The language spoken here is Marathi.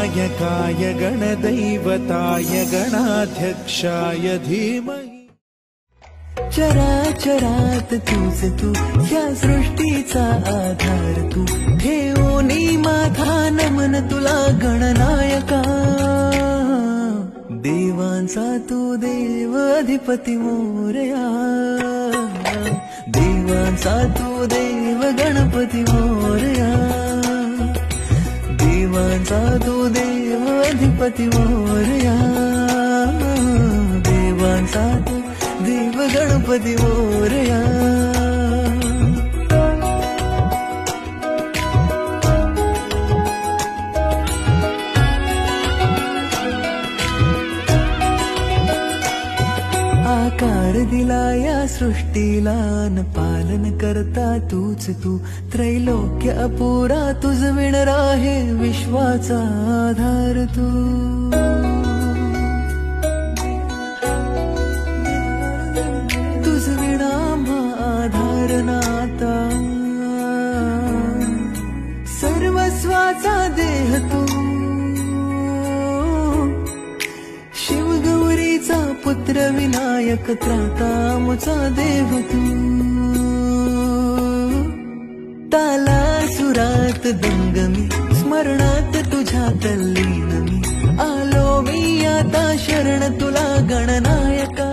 गणनायकाय गणदैवताय गणाध्यक्षाय धीमहि। चराचरात तूच तू, या सृष्टीचा आधार तू, ठेवोनी माझा नमन तुला गणनायका। देवांचा तू देव अधिपती मोरया, देवांचा तू देव गणपती मोरया, देवांचा तू देव अधिपती मोरया, देवांचा तू देव गणपती मोरया। आकार दिला या सृष्टीला न पालन करता तूच तू, त्रैलोक्य अपुरा तुझ विण राहे विश्वाचा आधार तू। तुझ विणा आधार नाता, सर्वस्वाचा देह तू, शिवगौरीचा पुत्र विनायक त्राता मुचा देव तू। ताला सुरात दंगमी, स्मरणात तुझ्या तल्लीन मी, आलो मी आता शरण तुला गणनायका।